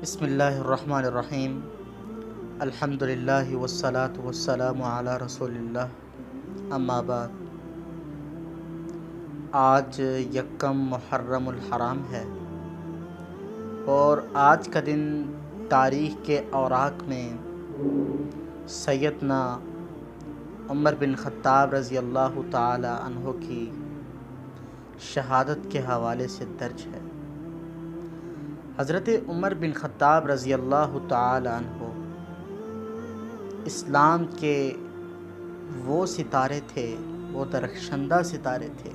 بسم اللہ الرحمن الرحیم۔ الحمدللہ والصلاة والسلام علی رسول اللہ، اما بعد۔ آج یکم محرم الحرام ہے اور آج کا دن تاریخ کے اوراق میں سیدنا عمر بن خطاب رضی اللہ تعالی عنہ کی شہادت کے حوالے سے درج ہے۔ حضرت عمر بن خطاب رضی اللہ تعالی عنہ اسلام کے وہ ستارے تھے، وہ درخشندہ ستارے تھے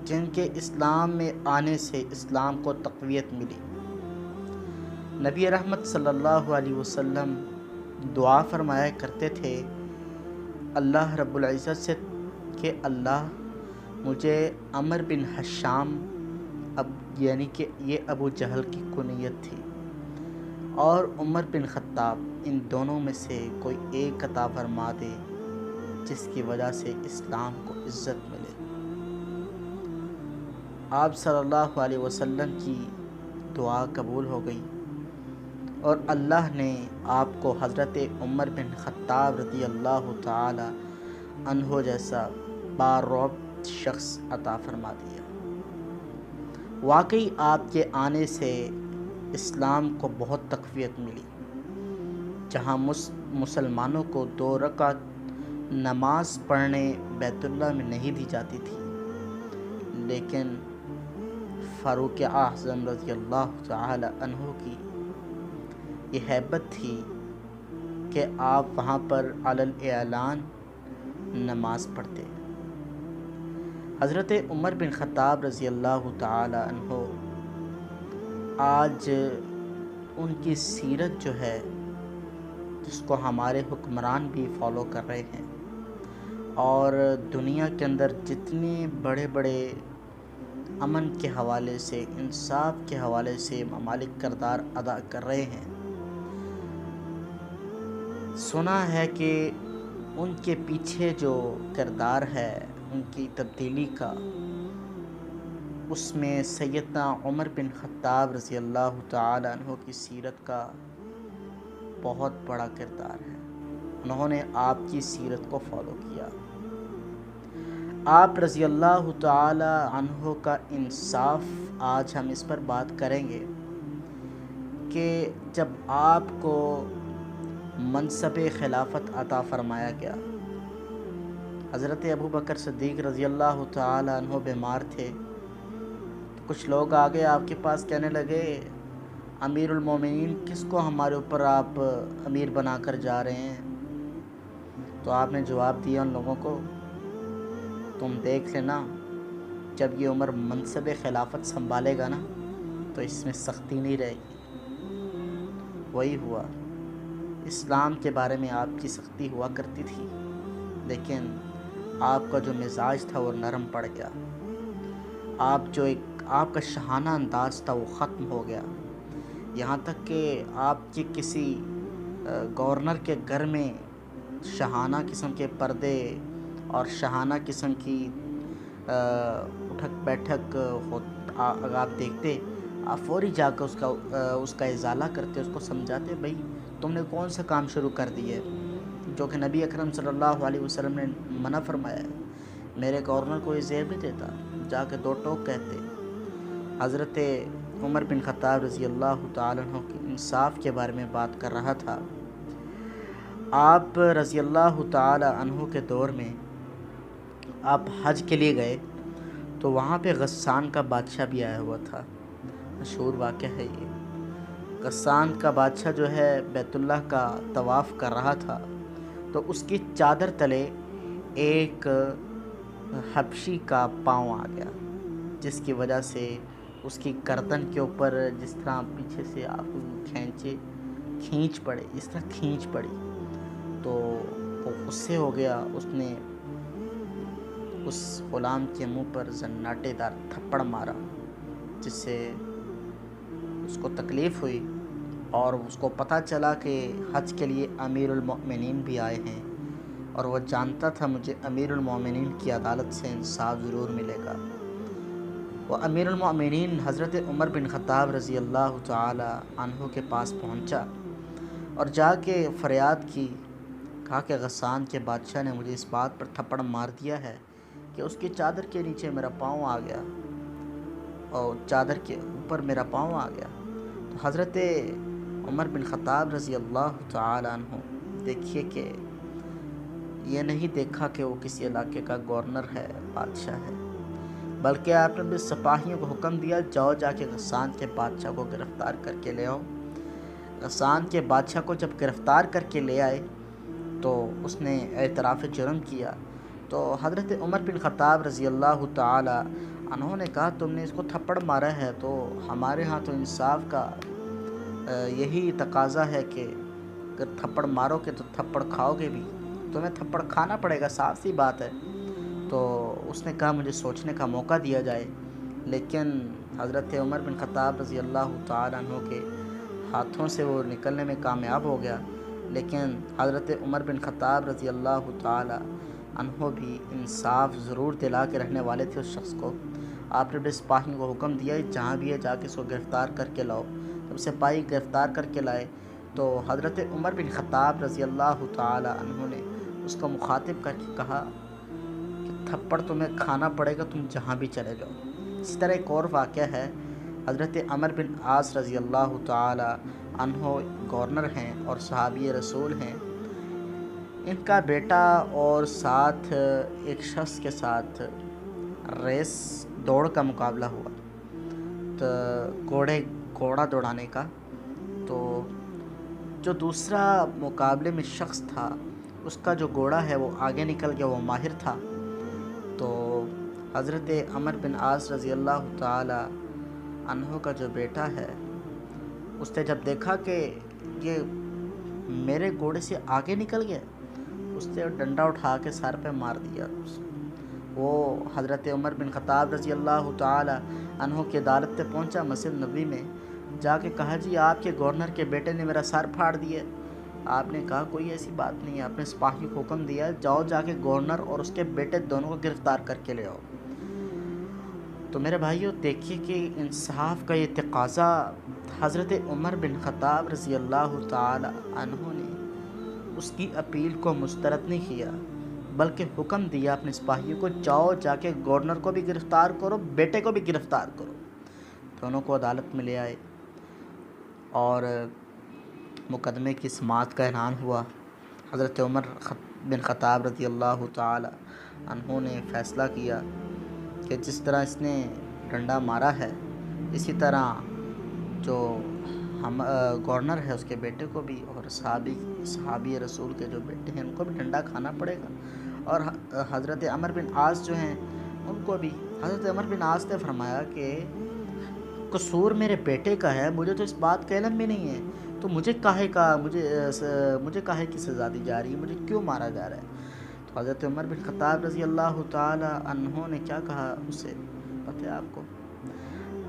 جن کے اسلام میں آنے سے اسلام کو تقویت ملی۔ نبی رحمت صلی اللہ علیہ وسلم دعا فرمایا کرتے تھے اللہ رب العزت سے کہ اللہ مجھے عمر بن حشام یعنی کہ یہ ابو جہل کی کنیت تھی، اور عمر بن خطاب، ان دونوں میں سے کوئی ایک عطا فرما دے جس کی وجہ سے اسلام کو عزت ملے۔ آپ صلی اللہ علیہ وسلم کی دعا قبول ہو گئی اور اللہ نے آپ کو حضرت عمر بن خطاب رضی اللہ تعالی عنہ جیسا بارعب شخص عطا فرما دیا۔ واقعی آپ کے آنے سے اسلام کو بہت تقویت ملی۔ جہاں مسلمانوں کو 2 رکعت نماز پڑھنے بیت اللہ میں نہیں دی جاتی تھی، لیکن فاروق اعظم رضی اللہ تعالی عنہ کی یہ ہیبت تھی کہ آپ وہاں پر علی الاعلان نماز پڑھتے۔ حضرت عمر بن خطاب رضی اللہ تعالی عنہ، آج ان کی سیرت جو ہے جس کو ہمارے حکمران بھی فالو کر رہے ہیں، اور دنیا کے اندر جتنے بڑے بڑے امن کے حوالے سے، انصاف کے حوالے سے ممالک کردار ادا کر رہے ہیں، سنا ہے کہ ان کے پیچھے جو کردار ہے ان کی تبدیلی کا، اس میں سیدنا عمر بن خطاب رضی اللہ تعالی عنہ کی سیرت کا بہت بڑا کردار ہے۔ انہوں نے آپ کی سیرت کو فالو کیا۔ آپ رضی اللہ تعالی عنہ کا انصاف، آج ہم اس پر بات کریں گے کہ جب آپ کو منصب خلافت عطا فرمایا گیا، حضرت ابو بکر صدیق رضی اللہ تعالی عنہ بیمار تھے، تو کچھ لوگ آگے آپ کے پاس کہنے لگے امیر المومنین کس کو ہمارے اوپر آپ امیر بنا کر جا رہے ہیں؟ تو آپ نے جواب دیا ان لوگوں کو، تم دیکھ لینا جب یہ عمر منصب خلافت سنبھالے گا نا تو اس میں سختی نہیں رہے گی۔ وہی ہوا، اسلام کے بارے میں آپ کی سختی ہوا کرتی تھی، لیکن آپ کا جو مزاج تھا وہ نرم پڑ گیا۔ آپ کا شاہانہ انداز تھا وہ ختم ہو گیا، یہاں تک کہ آپ کے کسی گورنر کے گھر میں شاہانہ قسم کے پردے اور شاہانہ قسم کی اٹھک بیٹھک اگر آپ دیکھتے، آپ فوری جا کر اس کا ازالہ کرتے، اس کو سمجھاتے بھائی تم نے کون سا کام شروع کر دیا ہے جو کہ نبی اکرم صلی اللہ علیہ وسلم نے منع فرمایا ہے۔ میرے گورنر کو یہ زیب نہیں دیتا، جا کے 2 ٹوک کہتے۔ حضرت عمر بن خطاب رضی اللہ تعالی عنہ کی انصاف کے بارے میں بات کر رہا تھا۔ آپ رضی اللہ تعالی عنہ کے دور میں آپ حج کے لیے گئے تو وہاں پہ غسان کا بادشاہ بھی آیا ہوا تھا، مشہور واقعہ ہے یہ۔ غسان کا بادشاہ جو ہے بیت اللہ کا طواف کر رہا تھا، تو اس کی چادر تلے ایک حبشی کا پاؤں آ گیا، جس کی وجہ سے اس کی گردن کے اوپر جس طرح پیچھے سے آپ کھینچ پڑی، تو وہ غصے ہو گیا۔ اس نے اس غلام کے منہ پر زناٹے دار تھپڑ مارا، جس سے اس کو تکلیف ہوئی، اور اس کو پتہ چلا کہ حج کے لیے امیر المؤمنین بھی آئے ہیں، اور وہ جانتا تھا مجھے امیر المؤمنین کی عدالت سے انصاف ضرور ملے گا۔ وہ امیر المؤمنین حضرت عمر بن خطاب رضی اللہ تعالی عنہ کے پاس پہنچا اور جا کے فریاد کی، کہا کہ غسان کے بادشاہ نے مجھے اس بات پر تھپڑ مار دیا ہے کہ اس کی چادر کے نیچے میرا پاؤں آ گیا اور چادر کے اوپر میرا پاؤں آ گیا۔ تو حضرت عمر بن خطاب رضی اللہ تعالی عنہ دیکھیے کہ یہ نہیں دیکھا کہ وہ کسی علاقے کا گورنر ہے، بادشاہ ہے، بلکہ آپ نے اپنے سپاہیوں کو حکم دیا، جاؤ جا کے غسان کے بادشاہ کو گرفتار کر کے لے آؤ۔ غسان کے بادشاہ کو جب گرفتار کر کے لے آئے تو اس نے اعتراف جرم کیا۔ تو حضرت عمر بن خطاب رضی اللہ تعالی عنہ نے کہا، تم نے اس کو تھپڑ مارا ہے تو ہمارے ہاں تو انصاف کا یہی تقاضا ہے کہ اگر تھپڑ مارو گے تو تھپڑ کھاؤ گے بھی، تمہیں تھپڑ کھانا پڑے گا، صاف سی بات ہے۔ تو اس نے کہا مجھے سوچنے کا موقع دیا جائے، لیکن حضرت عمر بن خطاب رضی اللہ تعالیٰ عنہ کے ہاتھوں سے وہ نکلنے میں کامیاب ہو گیا، لیکن حضرت عمر بن خطاب رضی اللہ تعالیٰ عنہ بھی انصاف ضرور دلا کے رہنے والے تھے اس شخص کو۔ آپ نے اپنے سپاہیوں کو حکم دیا جہاں بھی ہے جا کے اس کو گرفتار کر کے لاؤ۔ جب سپاہی گرفتار کر کے لائے تو حضرت عمر بن خطاب رضی اللہ تعالیٰ عنہ نے اس کو مخاطب کر کے کہا کہ تھپڑ تمہیں کھانا پڑے گا، تم جہاں بھی چلے جاؤ۔ اسی طرح ایک اور واقعہ ہے، حضرت عمر بن عاص رضی اللہ تعالیٰ عنہ گورنر ہیں اور صحابی رسول ہیں۔ ان کا بیٹا اور ساتھ ایک شخص کے ساتھ ریس دوڑ کا مقابلہ ہوا، تو گھوڑا دوڑانے کا۔ تو جو دوسرا مقابلے میں شخص تھا اس کا جو گھوڑا ہے وہ آگے نکل گیا، وہ ماہر تھا۔ تو حضرت عمر بن عاص رضی اللہ تعالی عنہ کا جو بیٹا ہے اس نے جب دیکھا کہ یہ میرے گھوڑے سے آگے نکل گیا، اس نے ڈنڈا اٹھا کے سر پہ مار دیا۔ وہ حضرت عمر بن خطاب رضی اللہ تعالی عنہ کی عدالت پہ پہنچا، مسجد نبوی میں جا کے کہا جی آپ کے گورنر کے بیٹے نے میرا سر پھاڑ دیا۔ آپ نے کہا کوئی ایسی بات نہیں ہے، آپ نے سپاہی کو حکم دیا جاؤ جا کے گورنر اور اس کے بیٹے دونوں کو گرفتار کر کے لے آؤ۔ تو میرے بھائیو دیکھیے کہ انصاف کا یہ تقاضا حضرت عمر بن خطاب رضی اللہ تعالی عنہ نے اس کی اپیل کو مسترد نہیں کیا، بلکہ حکم دیا اپنے سپاہیوں کو جاؤ جا کے گورنر کو بھی گرفتار کرو، بیٹے کو بھی گرفتار کرو۔ دونوں کو عدالت میں لے آئے اور مقدمے کی سماعت کا اعلان ہوا۔ حضرت عمر بن خطاب رضی اللہ تعالی عنہ نے فیصلہ کیا کہ جس طرح اس نے ڈنڈا مارا ہے اسی طرح جو گورنر ہے اس کے بیٹے کو بھی اور صحابی رسول کے جو بیٹے ہیں ان کو بھی ڈنڈا کھانا پڑے گا، اور حضرت عمر بن عاص جو ہیں ان کو بھی۔ حضرت عمر بن عاص نے فرمایا کہ قصور میرے بیٹے کا ہے، مجھے تو اس بات کا علم بھی نہیں ہے، تو مجھے کاہے کی سزا دی جا رہی ہے، مجھے کیوں مارا جا رہا ہے؟ تو حضرت عمر بن خطاب رضی اللہ تعالی عنہ نے کیا کہا اسے پتہ ہے آپ کو؟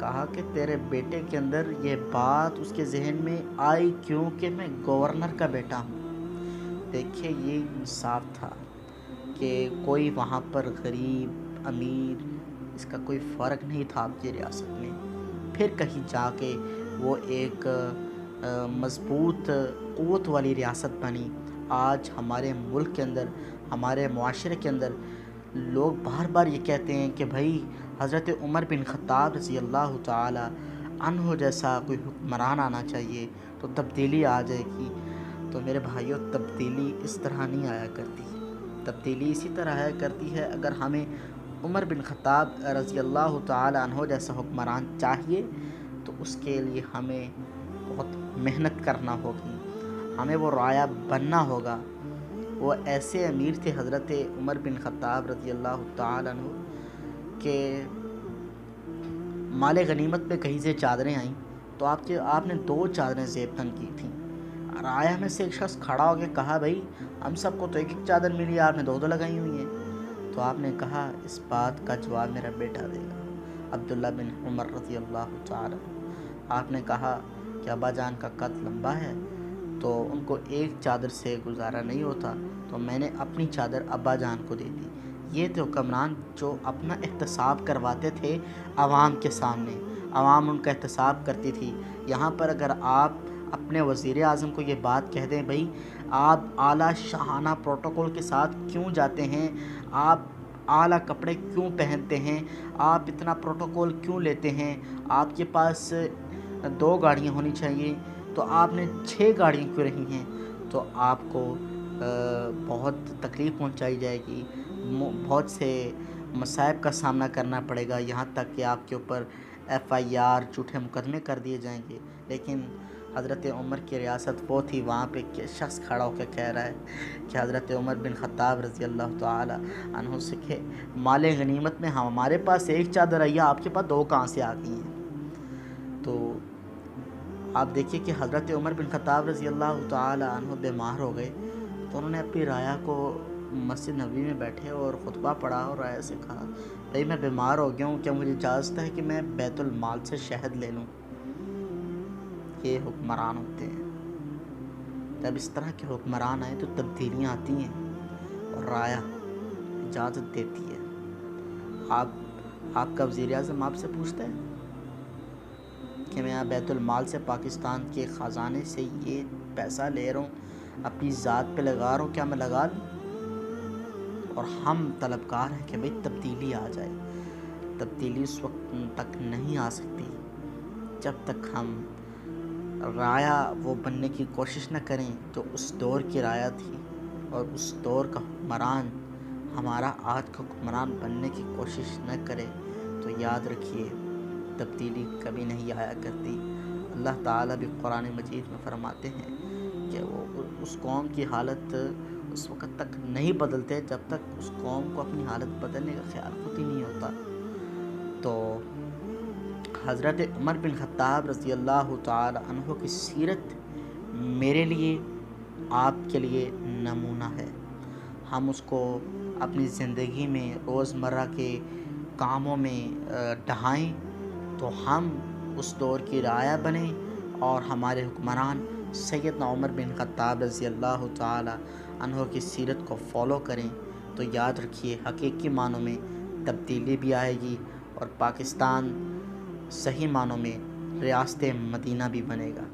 کہا کہ تیرے بیٹے کے اندر یہ بات اس کے ذہن میں آئی کیوں کہ میں گورنر کا بیٹا ہوں۔ دیکھیے یہ انصاف تھا کہ کوئی وہاں پر غریب امیر اس کا کوئی فرق نہیں تھا آپ کی ریاست میں۔ پھر کہیں جا کے وہ ایک مضبوط قوت والی ریاست بنی۔ آج ہمارے ملک کے اندر، ہمارے معاشرے کے اندر لوگ بار بار یہ کہتے ہیں کہ بھائی حضرت عمر بن خطاب رضی اللہ تعالی عنہ جیسا کوئی حکمران آنا چاہیے تو تبدیلی آ جائے گی۔ تو میرے بھائیوں تبدیلی اس طرح نہیں آیا کرتی، تبدیلی اسی طرح آیا کرتی ہے اگر ہمیں عمر بن خطاب رضی اللہ تعالی عنہ جیسا حکمران چاہیے تو اس کے لیے ہمیں بہت محنت کرنا ہوگی، ہمیں وہ رعایا بننا ہوگا۔ وہ ایسے امیر تھے حضرت عمر بن خطاب رضی اللہ تعالی عنہ کہ مال غنیمت میں کہیں سے چادریں آئیں تو آپ نے 2 چادریں زیب تن کی تھیں۔ رعایا میں سے ایک شخص کھڑا ہو کے کہا بھائی ہم سب کو تو 1 چادر ملی، آپ نے 2 لگائی ہوئی ہیں۔ تو آپ نے کہا اس بات کا جواب میرا بیٹا دے گا، عبداللہ بن عمر رضی اللہ تعالی۔ آپ نے کہا کہ ابا جان کا قد لمبا ہے تو ان کو 1 چادر سے گزارا نہیں ہوتا، تو میں نے اپنی چادر ابا جان کو دے دی۔ یہ تھے حکمران جو اپنا احتساب کرواتے تھے عوام کے سامنے، عوام ان کا احتساب کرتی تھی۔ یہاں پر اگر آپ اپنے وزیر اعظم کو یہ بات کہہ دیں بھائی آپ اعلیٰ شاہانہ پروٹوکول کے ساتھ کیوں جاتے ہیں، آپ اعلیٰ کپڑے کیوں پہنتے ہیں، آپ اتنا پروٹوکول کیوں لیتے ہیں، آپ کے پاس 2 گاڑیاں ہونی چاہیے تو آپ نے 6 گاڑیاں کیوں رہی ہیں، تو آپ کو بہت تکلیف پہنچائی جائے گی، بہت سے مصائب کا سامنا کرنا پڑے گا، یہاں تک کہ آپ کے اوپر FIR جھوٹے مقدمے کر دیے جائیں گے۔ لیکن حضرت عمر کی ریاست وہ تھی، وہاں پہ ایک شخص کھڑا ہو کے کہہ رہا ہے کہ حضرت عمر بن خطاب رضی اللہ تعالی عنہ سے کہ مال غنیمت میں ہمارے پاس 1 چادر آئی ہے، آپ کے پاس 2 کہاں سے آ گئی ہیں؟ تو آپ دیکھیے کہ حضرت عمر بن خطاب رضی اللہ تعالی عنہ بیمار ہو گئے تو انہوں نے اپنی رعایا کو مسجد نبوی میں بیٹھے اور خطبہ پڑھا اور رعایا سے کہا بھائی میں بیمار ہو گیا ہوں، کیا مجھے اجازت ہے کہ میں بیت المال سے شہد لے لوں؟ یہ حکمران ہوتے ہیں۔ جب اس طرح کے حکمران آئیں تو تبدیلیاں آتی ہیں اور رعایا اجازت دیتی ہے۔ آپ کا وزیر اعظم آپ سے پوچھتا ہے کہ میں بیت المال سے پاکستان کے خزانے سے یہ پیسہ لے رہا ہوں، اپنی ذات پہ لگا رہا ہوں، کیا میں لگا لوں؟ اور ہم طلبگار ہیں کہ بھئی تبدیلی آ جائے۔ تبدیلی اس وقت تک نہیں آ سکتی جب تک ہم رعایا وہ بننے کی کوشش نہ کریں جو اس دور کی رعایا تھی، اور اس دور کا حکمران ہمارا آج کا حکمران بننے کی کوشش نہ کرے تو یاد رکھیے تبدیلی کبھی نہیں آیا کرتی۔ اللہ تعالیٰ بھی قرآن مجید میں فرماتے ہیں کہ وہ اس قوم کی حالت اس وقت تک نہیں بدلتے جب تک اس قوم کو اپنی حالت بدلنے کا خیال خود ہی نہیں ہوتا۔ تو حضرت عمر بن خطاب رضی اللہ تعالی عنہ کی سیرت میرے لیے آپ کے لیے نمونہ ہے۔ ہم اس کو اپنی زندگی میں روزمرہ کے کاموں میں ڈھائیں تو ہم اس دور کی رعایا بنیں اور ہمارے حکمران سیدنا عمر بن خطاب رضی اللہ تعالی عنہ کی سیرت کو فالو کریں تو یاد رکھیے حقیقی معنوں میں تبدیلی بھی آئے گی اور پاکستان صحیح معنوں میں ریاست مدینہ بھی بنے گا۔